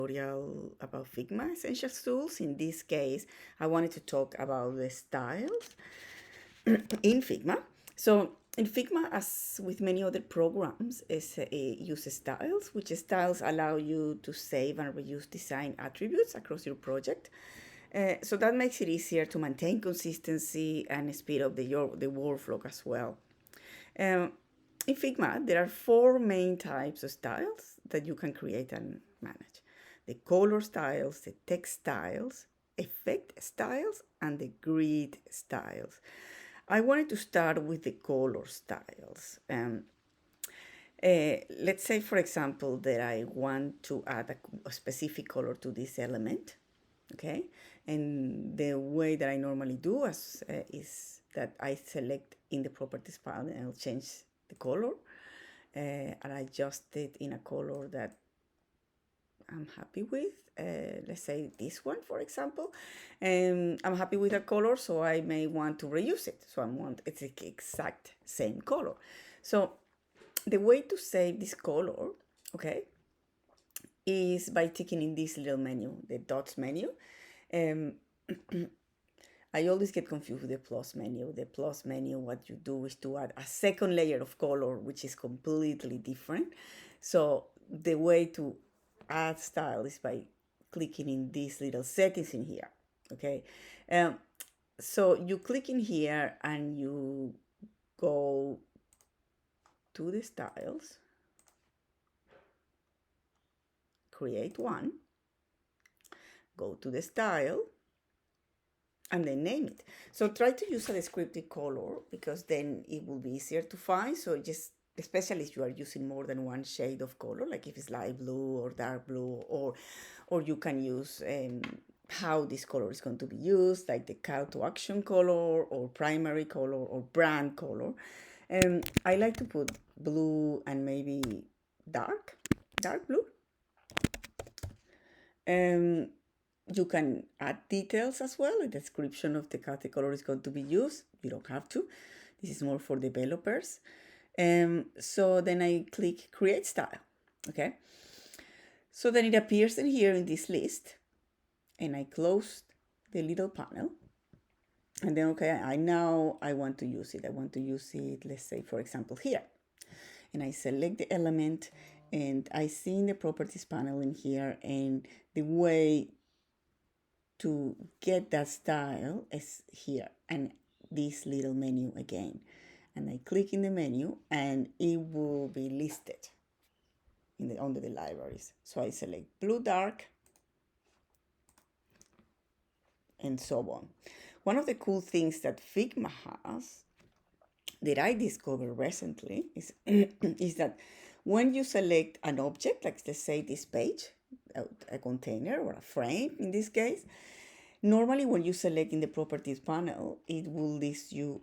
tutorial about Figma Essentials Tools. In this case, I wanted to talk about the styles in Figma. So in Figma, as with many other programs, it uses styles, which styles allow you to save and reuse design attributes across your project. So that makes it easier to maintain consistency and speed up the workflow as well. Um, in Figma, there are four main types of styles that you can create and manage: the color styles, the text styles, effect styles, and the grid styles. I wanted to start with the color styles. Let's say, for example, that I want to add a specific color to this element, okay? And the way that I normally do is that I select in the properties panel and I'll change the color and I adjust it in a color that I'm happy with. Let's say this one, for example. I'm happy with the color, so I may want to reuse it. So I want it's the exact same color. So the way to save this color, okay, is by ticking in this little menu, the dots menu. Um, I always get confused with the plus menu. The plus menu, what you do is to add a second layer of color, which is completely different. So the way to add style is by clicking in these little settings in here, okay? So you click in here and you go to the styles, create one, go to the style, and then name it. So try to use a descriptive color because then it will be easier to find. So just, especially if you are using more than one shade of color, like if it's light blue or dark blue, or you can use how this color is going to be used, like the call to action color or primary color or brand color. I like to put blue and maybe dark blue. You can add details as well. A description of the color is going to be used. You don't have to. This is more for developers. So then I click create style. Okay. So then it appears in here in this list, and I close the little panel. And then, okay, I want to use it. I want to use it, let's say, for example, here. And I select the element, and I see in the properties panel in here, and the way to get that style is here, and this little menu again. And I click in the menu, and it will be listed under the libraries. So I select blue dark, and so on. One of the cool things that Figma has that I discovered recently is, is that when you select an object, like let's say this page, a container or a frame in this case, normally when you select in the properties panel, it will list you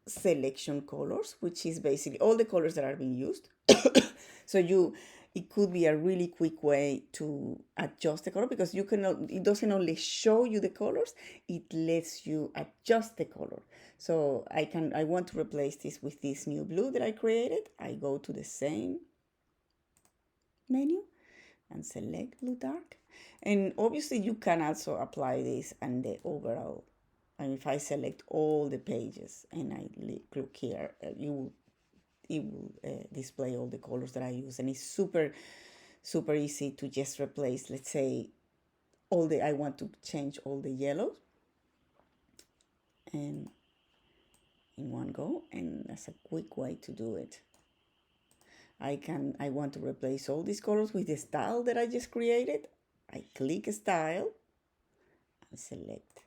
selection colors, which is basically all the colors that are being used. So it could be a really quick way to adjust the color because it doesn't only show you the colors, it lets you adjust the color. So I want to replace this with this new blue that I created. I go to the same menu and select blue dark. And obviously you can also apply this and the overall. And if I select all the pages and I click here, it will display all the colors that I use, and it's super easy to just replace, let's say, I want to change all the yellows and in one go, and that's a quick way to do it. I want to replace all these colors with the style that I just created. I click style and select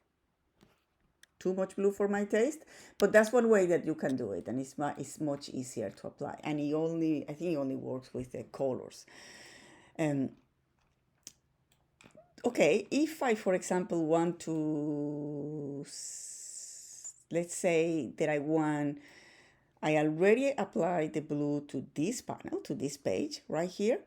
too much blue for my taste, but that's one way that you can do it, and it's much easier to apply. And I think it only works with the colors. Okay, if I, for example, want to, let's say that I already applied the blue to this panel, to this page right here.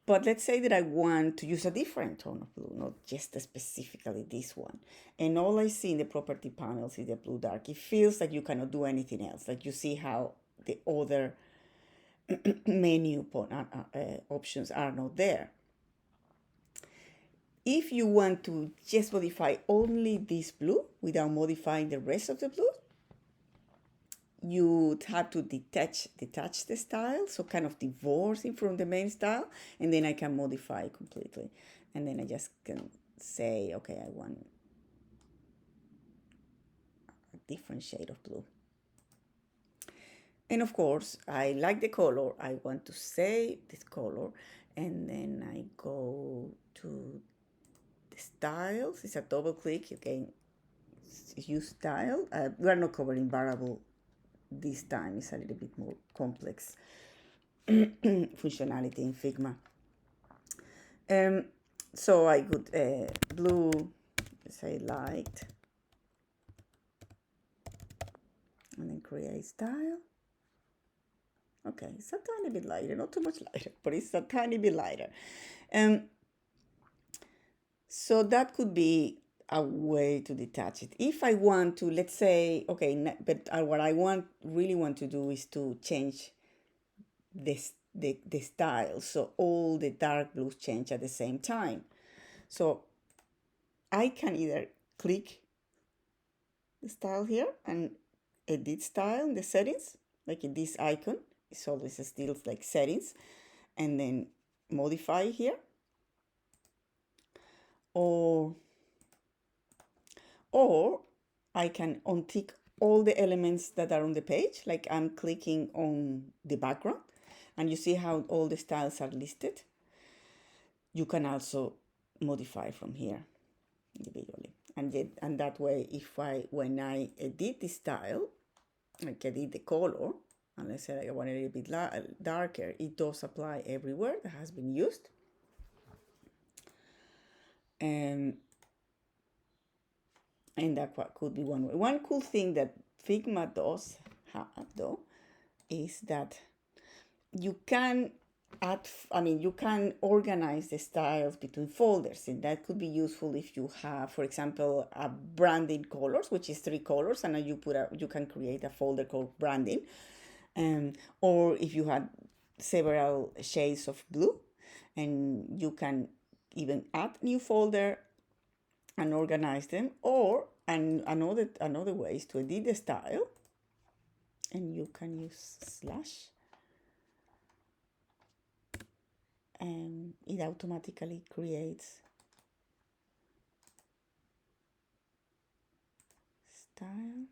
But let's say that I want to use a different tone of blue, not just specifically this one. And all I see in the property panels is the blue dark. It feels like you cannot do anything else. Like you see how the other menu options are not there. If you want to just modify only this blue without modifying the rest of the blue, you have to detach the style, so kind of divorcing from the main style, and then I can modify it completely. And then I just can say, okay, I want a different shade of blue. And of course, I like the color. I want to save this color, and then I go to the styles. It's a double click. You can use style. We are not covering variable this time. It's a little bit more complex functionality in Figma. So I could blue, say light, and then create style. Okay, it's a tiny bit lighter, not too much lighter, but it's a tiny bit lighter. So that could be a way to detach it. If I want to, let's say, okay, but what I really want to do is to change this the style, so all the dark blues change at the same time. So I can either click the style here and edit style in the settings, like in this icon. It's always still like settings, and then modify here, or I can untick all the elements that are on the page, like I'm clicking on the background, and you see how all the styles are listed. You can also modify from here individually, and that way, when I edit the style, like edit the color, and let's say I want it a little bit darker, it does apply everywhere that has been used. And that could be one way. One cool thing that Figma does have, though, is that you can you can organize the styles between folders, and that could be useful if you have, for example, a branding colors, which is 3 colors, and you can create a folder called branding, or if you had several shades of blue, and you can even add new folder and organize them, and another way is to edit the style, and you can use slash, and it automatically creates style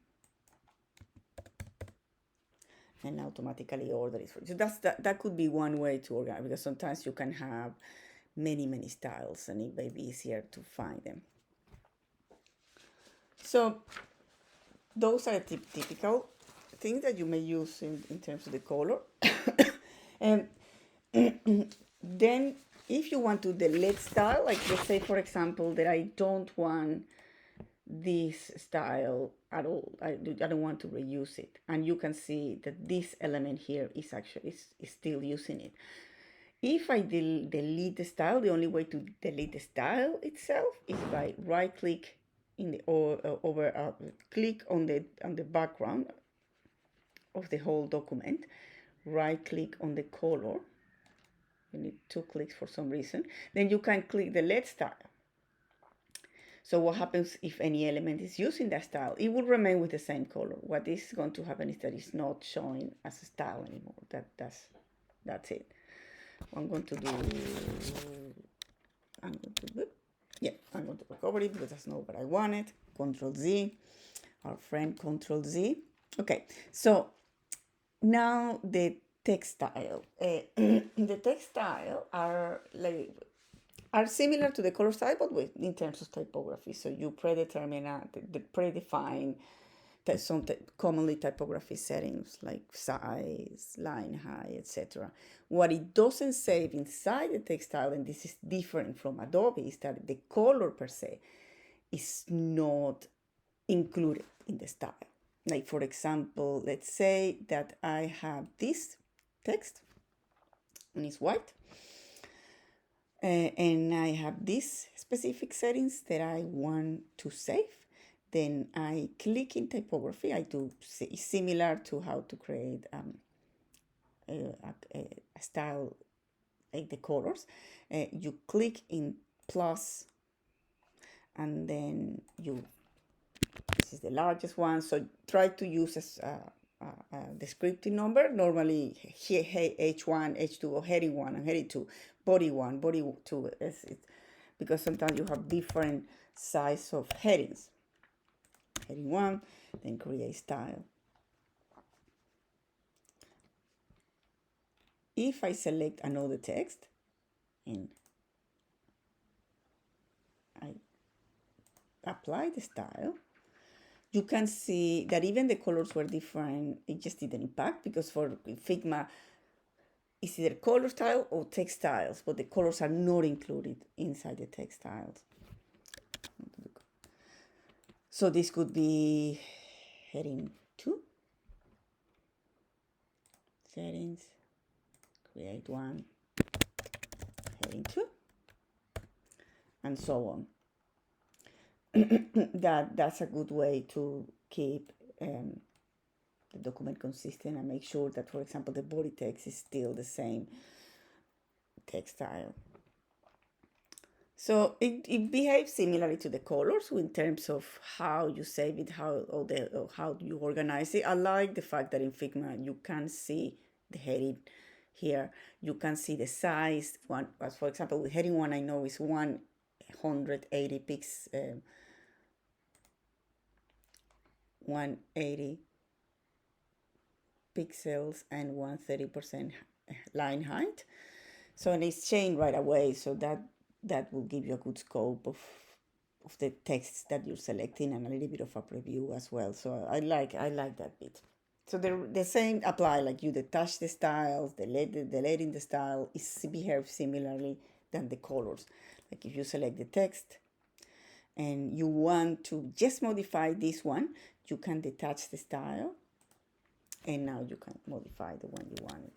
and automatically order it for you. So that could be one way to organize, because sometimes you can have many styles and it may be easier to find them. So those are typical things that you may use in terms of the color. And then if you want to delete style, like let's say, for example, that I don't want this style at all, I don't want to reuse it, and you can see that this element here is actually is still using it. If I delete the style, the only way to delete the style itself is by right click in the click on the background of the whole document, right click on the color. You need 2 clicks for some reason. Then you can click delete style. So what happens if any element is using that style? It will remain with the same color. What is going to happen is that it's not showing as a style anymore. That's it. I'm going to recover it because that's not what I wanted. Control Z, our friend Control Z. Okay, so now the text style. The text style are similar to the color style, but in terms of typography. So you predefine some commonly typography settings like size, line height, etc. What it doesn't save inside the text style, and this is different from Adobe, is that the color per se is not included in the style. Like, for example, let's say that I have this text and it's white, and I have these specific settings that I want to save. Then I click in typography. I do similar to how to create a style like the colors. You click in plus and then this is the largest one, so try to use a descriptive number. Normally here, H1, H2, or heading 1 and heading 2, body 1, body 2, because sometimes you have different size of headings. Heading 1, then create style. If I select another text and I apply the style, you can see that even the colors were different. It just didn't impact, because for Figma, it's either color style or text styles, but the colors are not included inside the text styles. So this could be heading 2, settings, create one, heading 2, and so on. That's a good way to keep the document consistent and make sure that, for example, the body text is still the same text style. So it behaves similarly to the colors in terms of how you save it, how you organize it. I like the fact that in Figma you can see the heading here. You can see the size. One, as for example, with heading 1, I know is 180 pixels. 180 pixels and 130% line height. So, and it's changed right away, so that will give you a good scope of the text that you're selecting, and a little bit of a preview as well. So I like that bit. So the same apply, like you detach the styles, deleting the style is behaves similarly than the colors. Like if you select the text and you want to just modify this one, you can detach the style, and now you can modify the one you wanted.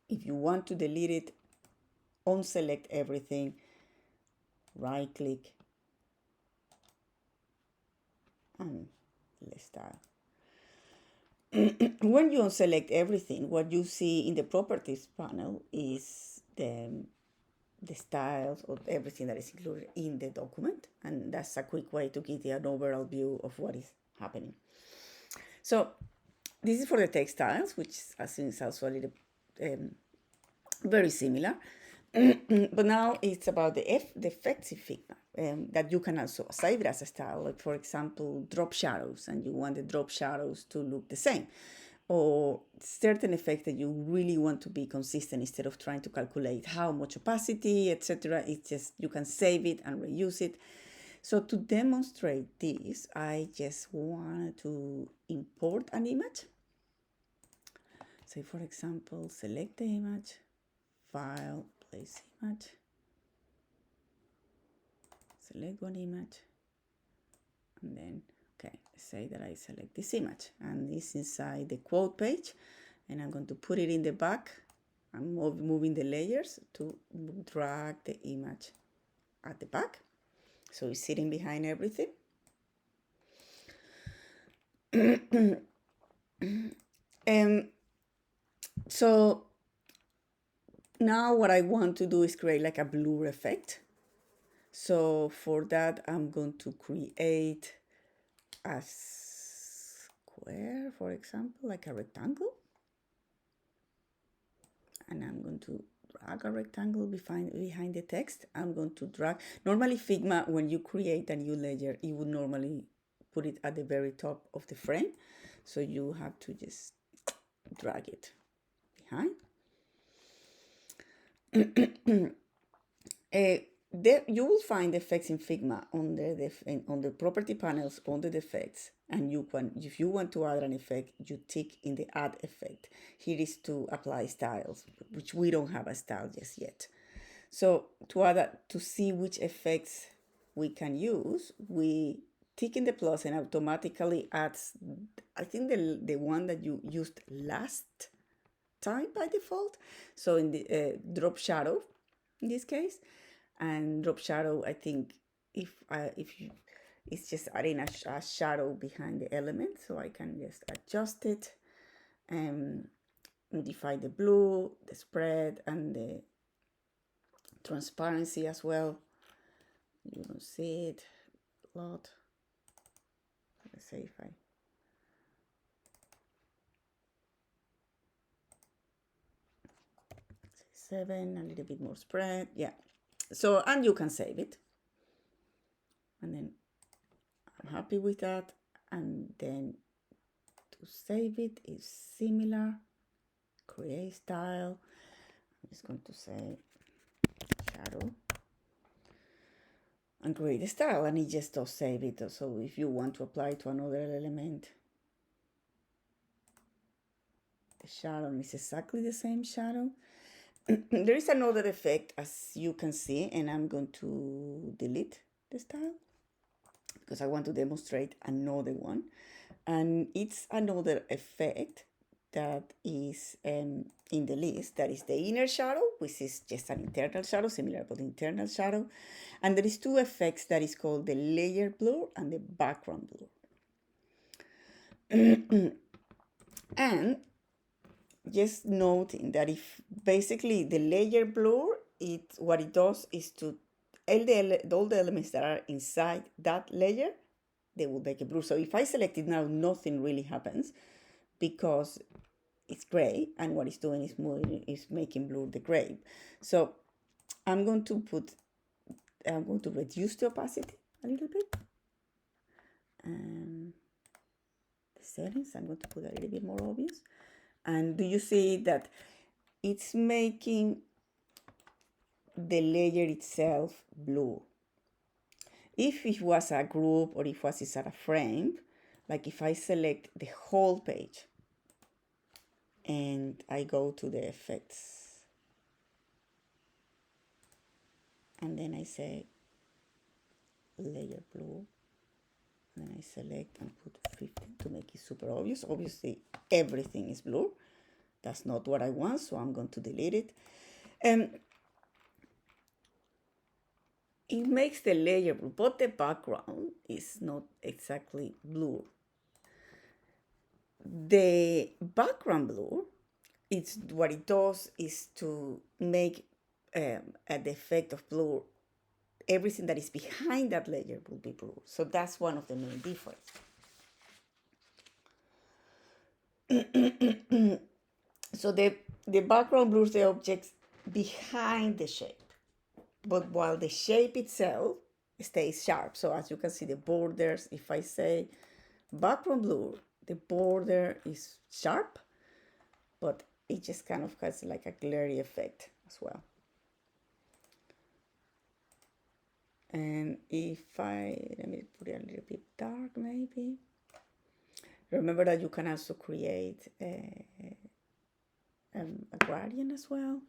If you want to delete it, unselect everything, right click, and let's style. When you unselect everything, what you see in the properties panel is the styles of everything that is included in the document, and that's a quick way to give you an overall view of what is happening. So this is for the text styles, which I think is also a little very similar. But now it's about the effects in Figma that you can also save it as a style. Like for example, drop shadows, and you want the drop shadows to look the same, or certain effect that you really want to be consistent instead of trying to calculate how much opacity, etc. It's just you can save it and reuse it. So to demonstrate this, I just wanted to import an image. So for example, select the image, file, place image, select one image, and then, okay, say that I select this image, and it's inside the quote page, and I'm going to put it in the back. I'm moving the layers to drag the image at the back, so it's sitting behind everything. So now what I want to do is create like a blur effect. So for that, I'm going to create a square, for example, like a rectangle. And I'm going to drag a rectangle behind the text. I'm going to drag. Normally Figma, when you create a new layer, it would normally put it at the very top of the frame. So you have to just drag it behind. You will find effects in Figma on the property panels on the effects, and if you want to add an effect, you tick in the add effect. Here is to apply styles, which we don't have a style just yet. So to see which effects we can use, we tick in the plus and automatically adds, I think the one that you used last time by default. So in the drop shadow in this case. And drop shadow, I think it's just adding a shadow behind the element, so I can just adjust it and modify the blue, the spread, and the transparency as well. You don't see it a lot. Let's say if I 7, a little bit more spread. Yeah. So, and you can save it. And then I'm happy with that. And then to save it is similar. Create style. I'm just going to say shadow. And create a style, and it just does save it. So if you want to apply to another element, the shadow is exactly the same shadow. There is another effect, as you can see, and I'm going to delete the style because I want to demonstrate another one. And it's another effect that is in the list. That is the inner shadow, which is just an internal shadow, similar but internal shadow. And there is two effects that is called the layer blur and the background blur. And just noting that if basically the layer blur, what it does is to all the elements that are inside that layer, they will make a blur. So if I select it now, nothing really happens because it's gray, and what it's doing is making blur the gray. So I'm going to reduce the opacity a little bit. And the settings, I'm going to put a little bit more obvious. And do you see that it's making the layer itself blue? If it was a group or if it was a frame, like if I select the whole page and I go to the effects and then I say layer blue, and then I select and put 15 to make it super obvious. Obviously everything is blue. That's not what I want, so I'm going to delete it. It makes the layer blue, but the background is not exactly blue. The background blue, it's what it does is to make the effect of blur. Everything that is behind that layer will be blue. So that's one of the main differences. So the background blurs the objects behind the shape, but while the shape itself stays sharp. So as you can see, the borders, if I say background blur, the border is sharp, but it just kind of has like a glary effect as well. And if let me put it a little bit dark maybe. Remember that you can also create a gradient as well.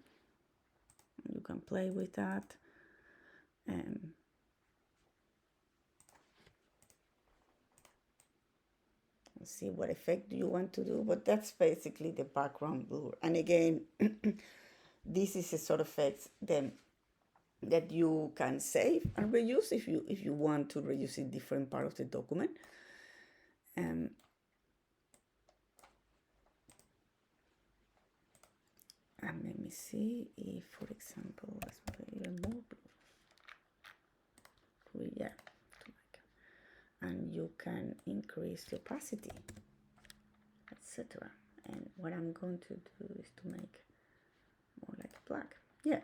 You can play with that. Let's see what effect you want to do, but that's basically the background blur. And again, this is a sort of effect that you can save and reuse if you want to reuse in different part of the document. And let me see if, for example, let's put even more blue. Yeah, and you can increase the opacity, etc. And what I'm going to do is to make more like black. Yeah.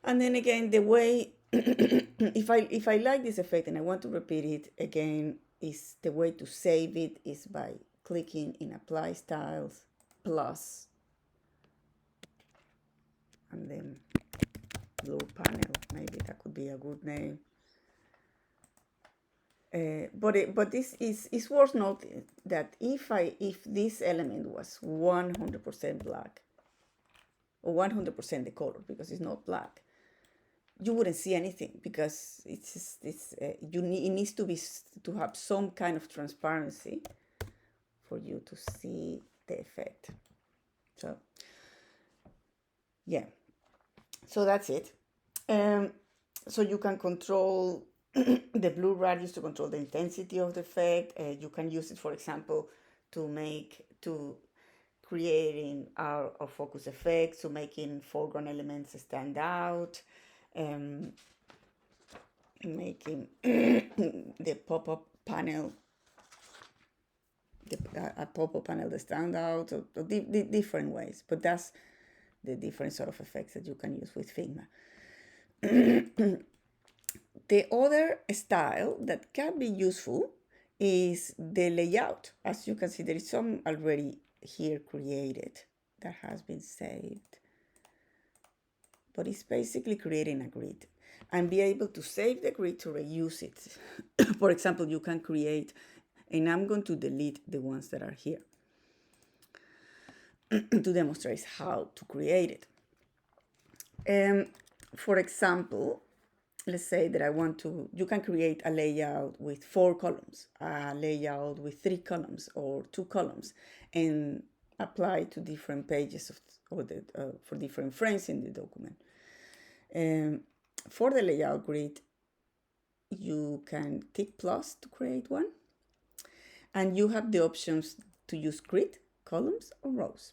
And then again, the way if I like this effect and I want to repeat it again, is the way to save it is by clicking in Apply Styles plus, and then Blur Panel. Maybe that could be a good name. But this is worth noting that if this element was 100% black or 100% the color, because it's not black, you wouldn't see anything because it needs to have some kind of transparency for you to see the effect. So yeah, so that's it. So you can control the blue radius to control the intensity of the effect. You can use it, for example, to creating our focus effects, to making foreground elements stand out. making the pop-up panel, a pop-up panel that stand out, or different ways. But that's the different sort of effects that you can use with Figma. The other style that can be useful is the layout. As you can see, there is some already here created that has been saved. But it's basically creating a grid and be able to save the grid to reuse it. For example, you can create, and I'm going to delete the ones that are here to demonstrate how to create it. For example, let's say that I want to, you can create a layout with 4 columns, a layout with 3 columns or 2 columns, and apply to different pages for different frames in the document. For the layout grid, you can tick plus to create one, and you have the options to use grid, columns, or rows,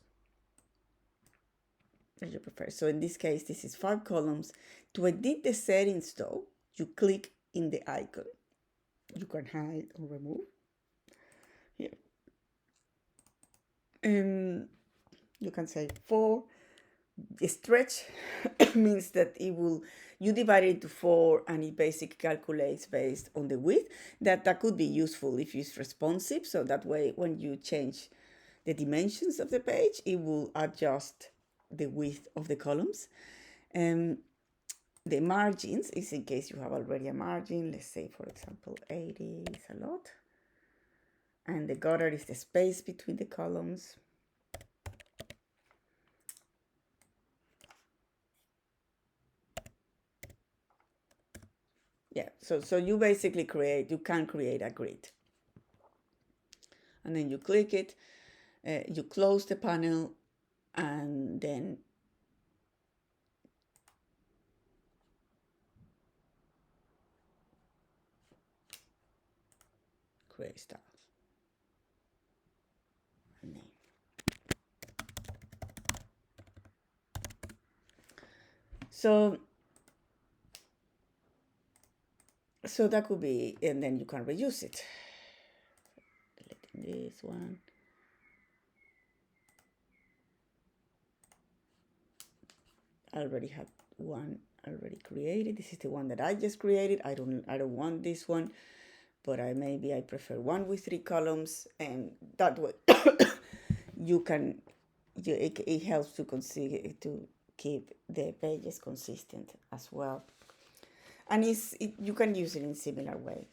as you prefer. So in this case, this is 5 columns. To edit the settings though, you click in the icon. You can hide or remove here. You can say 4. Stretch means that it will, you divide it into 4 and it basically calculates based on the width. That could be useful if it's responsive. So that way, when you change the dimensions of the page, it will adjust the width of the columns. The margins is in case you have already a margin. Let's say, for example, 80 is a lot. And the gutter is the space between the columns. Yeah, so you basically you can create a grid. And then you click it, you close the panel, and then create styles. And name. So that could be, and then you can reuse it. Deleting this one. I already have one already created. This is the one that I just created. I don't want this one, but maybe I prefer one with 3 columns, and that way it helps to keep the pages consistent as well. And you can use it in similar way.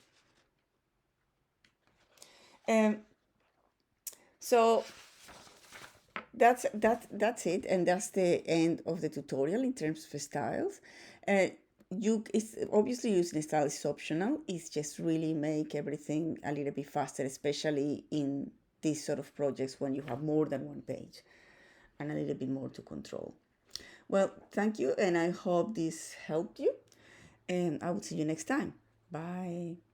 So that's it, and that's the end of the tutorial in terms of styles. It's obviously using style is optional. It's just really make everything a little bit faster, especially in these sort of projects when you have more than one page and a little bit more to control. Well, thank you, and I hope this helped you, and I will see you next time. Bye.